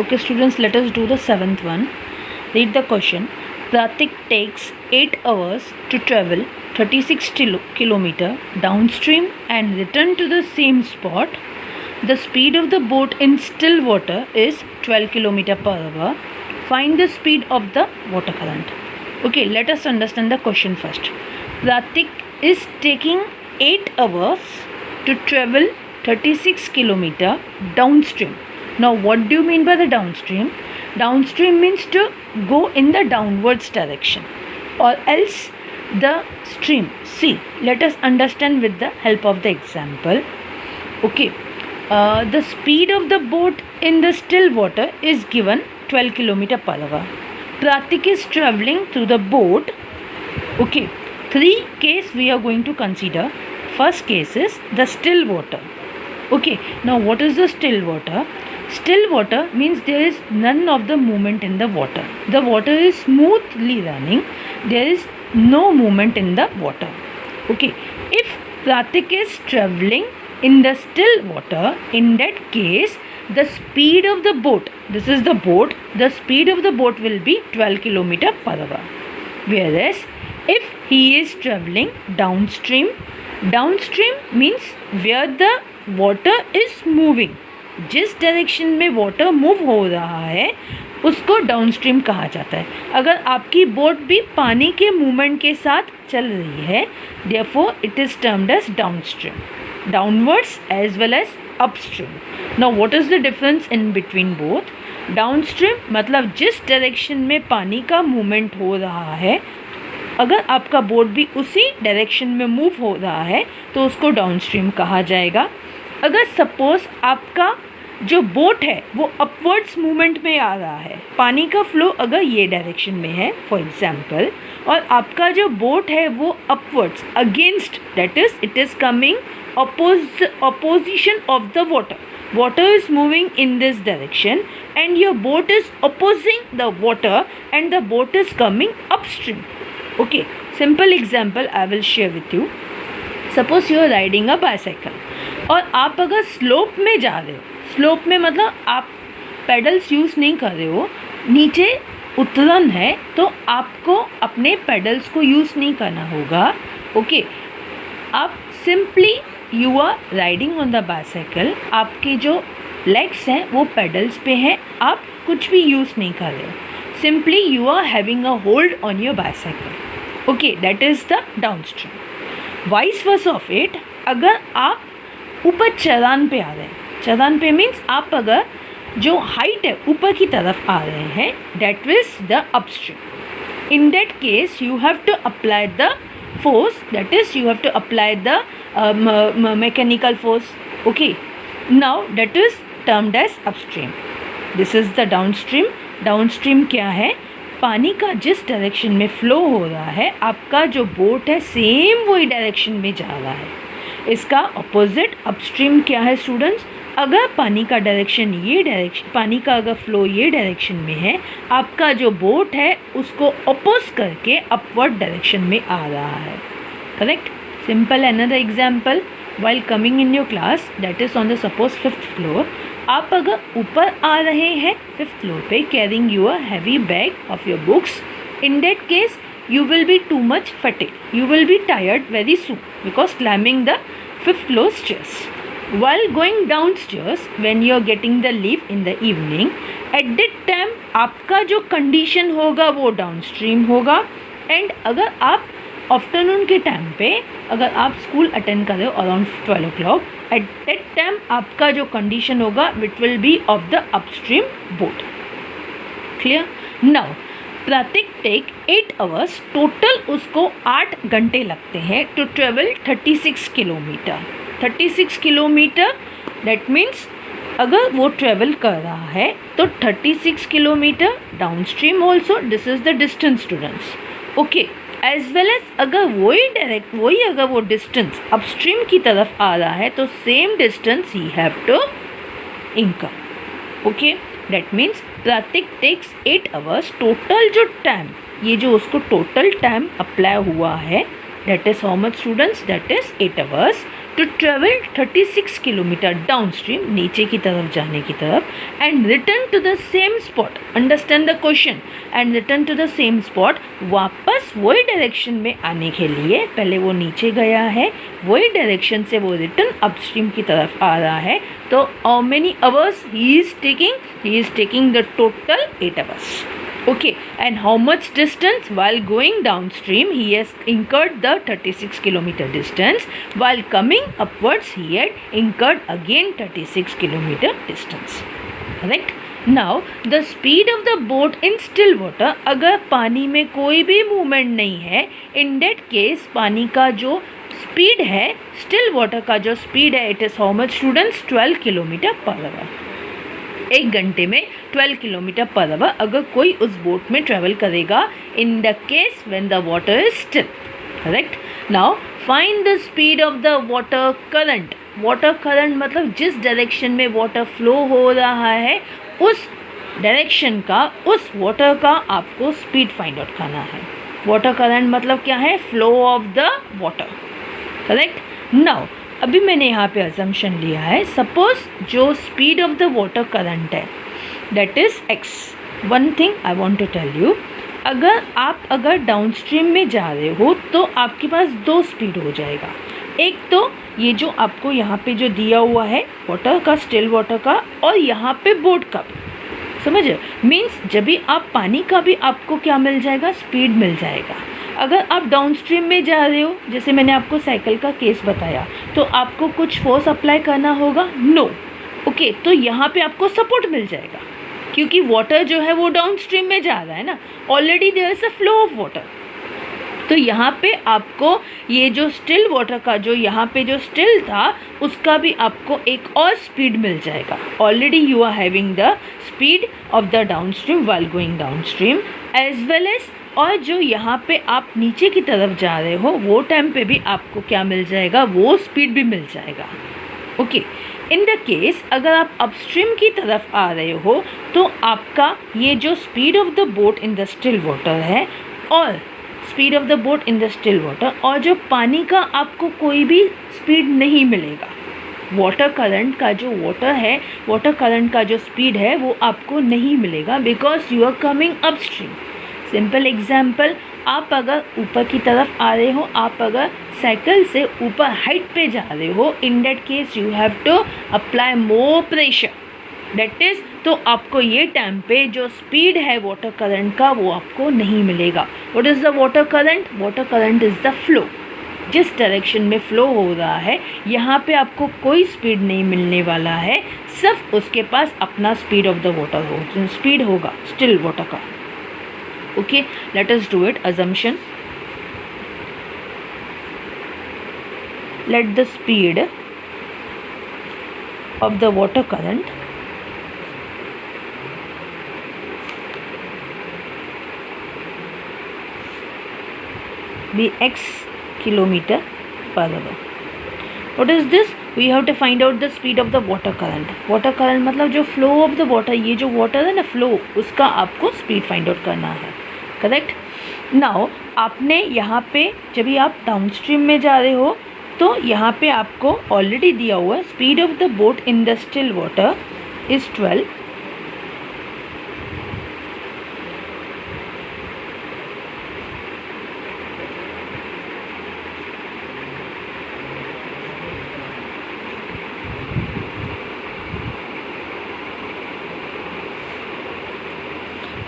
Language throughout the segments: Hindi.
Okay students, let us do the seventh one. Read the question. Pratik takes 8 hours to travel 36 kilometer downstream and return to the same spot. The speed of the boat in still water is 12 km per hour. Find the speed of the water current. Okay, let us understand the question first. Pratik is taking 8 hours to travel 36 km downstream. Now what do you mean by the downstream? Downstream means to go in the downwards direction or else the stream. See, let us understand with the help of the example. Okay, the speed of the boat in the still water is given 12 km per hour. Pratik is traveling through the boat. Okay, 3 cases we are going to consider. First case is the still water. Okay, now what is the still water? Still water means there is none of the movement in the water. The water is smoothly running. There is no movement in the water. Okay, if Pratik is traveling in the still water, in that case the speed of the boat, this is the boat, the speed of the boat will be 12 km per hour. Whereas if he is traveling downstream, downstream means where the water is moving, जिस डायरेक्शन में वाटर मूव हो रहा है उसको डाउनस्ट्रीम कहा जाता है. अगर आपकी बोट भी पानी के मूवमेंट के साथ चल रही है, therefore it is termed as downstream, downwards as well as upstream. Now what is the difference in between both? Downstream मतलब जिस डायरेक्शन में पानी का मूवमेंट हो रहा है, अगर आपका बोट भी उसी डायरेक्शन में मूव हो रहा है तो उसको डाउनस्ट्रीम कहा जाएगा. अगर सपोज आपका जो बोट है वो अपवर्ड्स मूवमेंट में आ रहा है, पानी का फ्लो अगर ये डायरेक्शन में है फॉर एग्जांपल, और आपका जो बोट है वो upwards against, that is it is coming opposition of the water is moving in this direction and your boat is opposing the water and the boat is coming upstream. Okay, simple example I will share with you. Suppose you are riding a bicycle और आप अगर स्लोप में जा रहे हो, स्लोप में मतलब आप पेडल्स यूज़ नहीं कर रहे हो, नीचे उतरन है, तो आपको अपने पेडल्स को यूज़ नहीं करना होगा. ओके, आप simply you are riding on the bicycle, आपके जो लेग्स हैं वो पेडल्स पे हैं, आप कुछ भी यूज़ नहीं कर रहे हो, simply you are having a hold on your bicycle. Okay, that is the downstream. Vice versa of it, अगर आप ऊपर चढ़ान पे आ रहे हैं, चढ़ान पे मीन्स आप अगर जो हाइट है ऊपर की तरफ आ रहे हैं, that is the upstream. In that case you have to apply the force, that is you have to apply the mechanical force. Okay, now that is termed as upstream. This is the downstream. downstream क्या है? पानी का जिस डायरेक्शन में फ्लो हो रहा है, आपका जो बोट है सेम वही डायरेक्शन में जा रहा है. इसका अपोजिट अपस्ट्रीम क्या है स्टूडेंट्स? अगर पानी का डायरेक्शन ये डायरेक्शन, पानी का अगर फ्लो ये डायरेक्शन में है, आपका जो बोट है उसको अपोज करके अपवर्ड डायरेक्शन में आ रहा है. Correct? Simple. Another example, while coming in your class, that is on the suppose 5th floor. आप अगर ऊपर आ रहे हैं 5th फ्लोर पे carrying your heavy bag of your books, in that case you will be too much fatigued, you will be tired very soon because climbing the 5th floor stairs. While going downstairs, when you are getting the leave in the evening, at that time आपका जो condition होगा वो downstream होगा. and अगर आप आफ्टरनून के टाइम पे अगर आप स्कूल अटेंड कर रहे हो around 12 o'clock, at that time आपका जो condition होगा it will be of the upstream boat. Clear? Now Pratik take 8 hours, total उसको 8 घंटे लगते हैं to travel 36 kilometre. 36 kilometre that means अगर वो ट्रेवल कर रहा है तो 36 kilometre downstream also, this is the distance students. Okay, as well as अगर वही अगर वो डिस्टेंस अपस्ट्रीम की तरफ आ रहा है तो सेम डिस्टेंस ही have to incur. Okay, that means Pratik takes 8 hours. Total जो टाइम, ये जो उसको टोटल टाइम अप्लाई हुआ है, that is how much students? That is 8 hours. to travel 36 kilometre downstream, नीचे की तरफ जाने की तरफ, and return to the same spot, understand the question, and return to the same spot, वापस वही डायरेक्शन में आने के लिए, पहले वो नीचे गया है, वही डायरेक्शन से वो रिटर्न अपस्ट्रीम की तरफ आ रहा है, तो how many hours he is taking the total 8 hours. Okay, and how much distance while going downstream he has incurred the 36 kilometer distance, while coming upwards he had incurred again 36 kilometer distance. Correct? Now the speed of the boat in still water, अगर पानी में कोई भी मूवमेंट नहीं है, in that case पानी का जो स्पीड है, स्टिल वाटर का जो स्पीड है, it is how much students, 12 kilometre per our. 1 घंटे में 12 किलोमीटर पर आवर अगर कोई उस बोट में ट्रेवल करेगा, in the case when the water is still. Correct. Now find the speed of the water current. Water current मतलब जिस डायरेक्शन में वाटर फ्लो हो रहा है, उस डायरेक्शन का, उस वाटर का आपको स्पीड फाइंड आउट करना है. वाटर करंट मतलब क्या है? Flow of the water. Correct. Now अभी मैंने यहाँ पे अजम्पशन लिया है, सपोज जो speed of the water current है that is x. One thing I want to tell you, अगर डाउनस्ट्रीम में जा रहे हो तो आपके पास 2 स्पीड हो जाएगा. एक तो ये जो आपको यहाँ पे जो दिया हुआ है वाटर का, स्टिल वाटर का, और यहाँ पे बोट का भी, समझे? मीन्स जब भी आप पानी का भी आपको क्या मिल जाएगा? स्पीड मिल जाएगा. अगर आप डाउनस्ट्रीम में जा रहे हो, जैसे मैंने आपको साइकिल का केस बताया, तो आपको कुछ फोर्स अप्लाई करना होगा? नो. ओके, तो यहाँ पे आपको सपोर्ट मिल जाएगा, क्योंकि वाटर जो है वो डाउनस्ट्रीम में जा रहा है ना, already there is a flow of water. तो यहाँ पे आपको ये जो स्टिल वाटर का जो यहाँ पे जो स्टिल था, उसका भी आपको एक और स्पीड मिल जाएगा. Already you are having the speed of the downstream while going downstream as well as, और जो यहाँ पे आप नीचे की तरफ जा रहे हो वो टाइम पे भी आपको क्या मिल जाएगा? वो स्पीड भी मिल जाएगा. ओके. इन द केस अगर आप अपस्ट्रीम की तरफ आ रहे हो तो आपका ये जो speed of the boat in the still water है, और speed of the boat in the still water, और जो पानी का आपको कोई भी स्पीड नहीं मिलेगा. वाटर करंट का जो वाटर है, वाटर करंट का जो स्पीड है वो आपको नहीं मिलेगा, because you are coming upstream. Simple example, आप अगर ऊपर की तरफ आ रहे हो, आप अगर साइकिल से ऊपर हाइट पे जा रहे हो, in that case you have to apply more pressure. That is, तो आपको ये टाइम पे जो स्पीड है वाटर करंट का वो आपको नहीं मिलेगा. What is the water current? Water current is the flow. जिस डायरेक्शन में फ्लो हो रहा है, यहाँ पे आपको कोई स्पीड नहीं मिलने वाला है, सिर्फ उसके पास अपना speed of the water speed होगा स्टिल वाटर का. Okay, let us do it. Assumption. Let the speed of the water current be x kilometer per hour. What is this? We have to find out the speed of the water current. Water current मतलब जो flow of the water, ये जो water है ना flow, उसका आपको speed find out करना है. करेक्ट. नाउ आपने यहाँ पे जब भी आप डाउनस्ट्रीम में जा रहे हो तो यहाँ पे आपको ऑलरेडी दिया हुआ है speed of the boat in the still water is 12.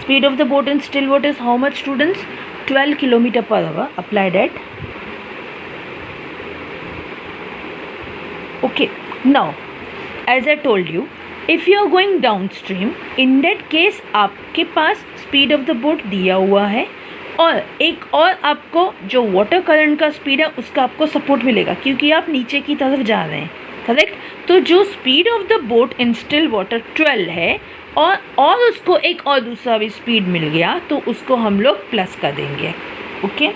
Speed of the boat in still water is how much, students? 12 kilometer per hour. Applied at. Okay. Now, as I told you, if you are going downstream, in that case आपके पास speed of the boat दिया हुआ है, और एक और आपको जो वाटर करंट का स्पीड है उसका आपको सपोर्ट मिलेगा, क्योंकि आप नीचे की तरफ जा रहे हैं. करेक्ट. तो जो speed of the boat in still water 12 है, और उसको एक और दूसरा भी स्पीड मिल गया, तो उसको हम लोग प्लस कर देंगे. Okay.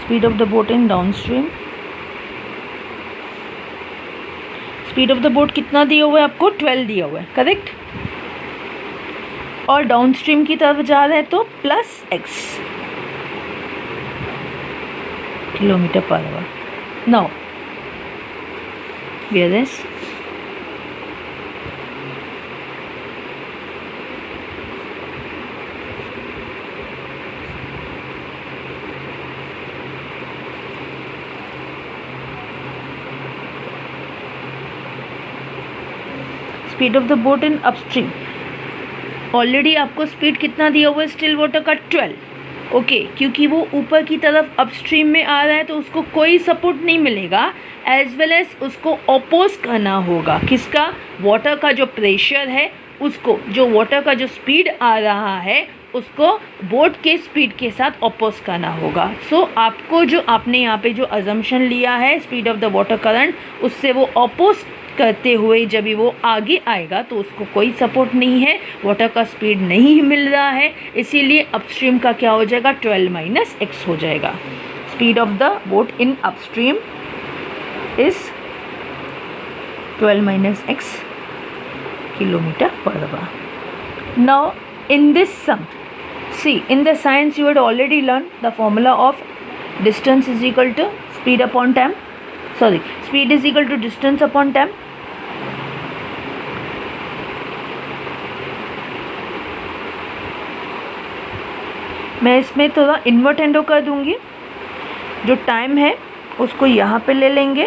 Speed of the boat in downstream speed of the boat कितना दिया हुआ है आपको? 12 दिया हुआ है, करेक्ट। और डाउन स्ट्रीम की तरफ जा रहा है तो +x kilometre per hour. Now where is speed of the boat in upstream. Already आपको स्पीड कितना दिया हुआ है स्टिल वाटर का? 12, ओके। क्योंकि वो ऊपर की तरफ अपस्ट्रीम में आ रहा है तो उसको कोई सपोर्ट नहीं मिलेगा, एज वेल एज उसको अपोज करना होगा। किसका? वाटर का जो प्रेशर है उसको, जो वाटर का जो स्पीड आ रहा है उसको बोट के स्पीड के साथ अपोज करना होगा। सो आपको जो आपने यहाँ पे जो अजम्पशन लिया है speed of the water current, उससे वो अपोज करते हुए जब भी वो आगे आएगा तो उसको कोई सपोर्ट नहीं है, वाटर का स्पीड नहीं मिल रहा है, इसीलिए अपस्ट्रीम का क्या हो जाएगा? 12 - x हो जाएगा। Speed of the boat in upstream is 12 - x kilometre per hour. Now in this sum, see in the science you had already learned the formula of distance is equal to speed upon time, sorry, speed is equal to distance upon time। मैं इसमें थोड़ा इन्वर्ट एंडो कर दूंगी, जो टाइम है उसको यहाँ पे ले लेंगे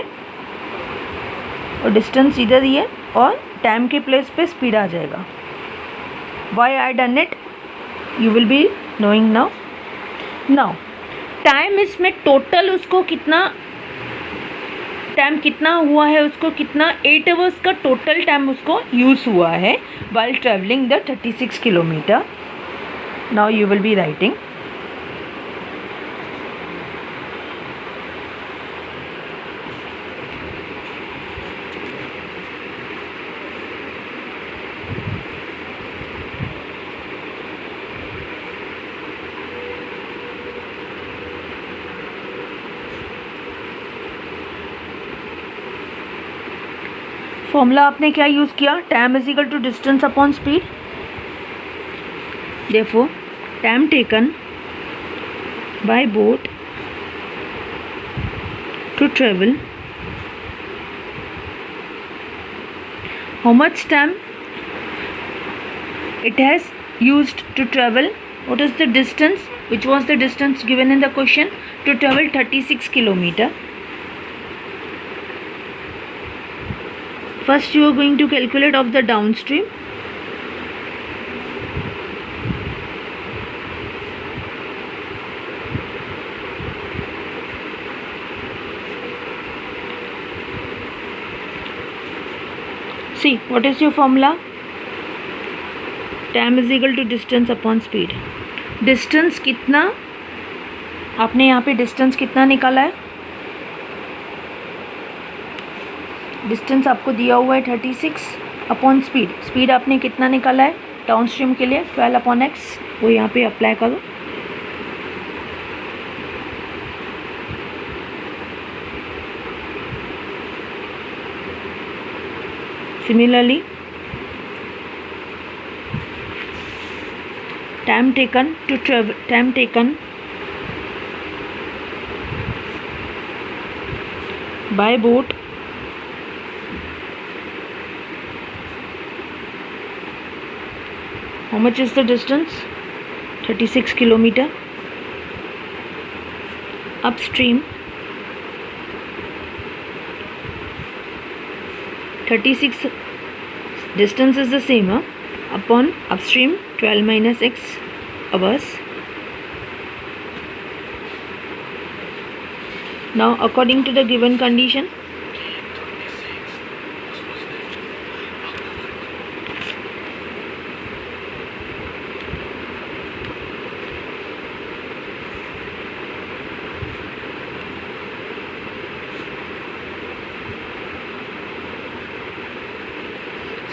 और डिस्टेंस इधर ही है और टाइम के प्लेस पे स्पीड आ जाएगा। Why I done it? You will be knowing now. Now, time इसमें टोटल उसको कितना टाइम कितना हुआ है, उसको कितना 8 आवर्स का टोटल टाइम उसको यूज़ हुआ है while traveling the 36 kilometre. Now you will be writing formula आपने क्या यूज़ किया? Time is equal to distance upon speed. Therefore time taken by boat to travel, how much time it has used to travel, what is the distance, which was the distance given in the question, to travel 36 kilometer. First you are going to calculate of the downstream, see what is your formula? Time is equal to distance upon speed. Distance कितना आपने यहाँ पे डिस्टेंस कितना निकाला है? डिस्टेंस आपको दिया हुआ है 36 अपॉन स्पीड। स्पीड आपने कितना निकाला है डाउन स्ट्रीम के लिए? 12/x। वो यहाँ पे अप्लाई करो। Similarly time taken to travel, time taken by boat how much is the distance? 36 kilometer. Upstream 36 distance is the same, upon upstream 12 - x hours. Now according to the given condition,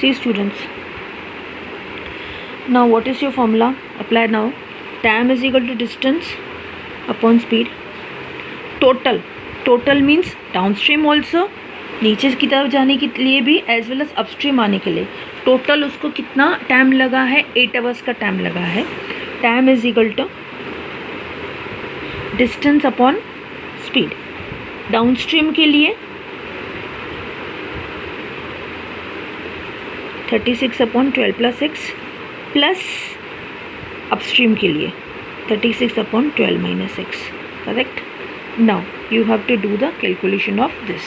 see students, now what is your formula? Apply now. Time is equal to distance upon speed. Total means downstream also नीचे की तरफ जाने के लिए भी एज वेल एज अपस्ट्रीम आने के लिए टोटल उसको कितना टाइम लगा है, 8 आवर्स का टाइम लगा है. Time is equal to distance upon speed. Downstream के लिए 36/12 + 6 प्लस अपस्ट्रीम के लिए 36/12 - 6. Correct. Now you have to do the calculation of this.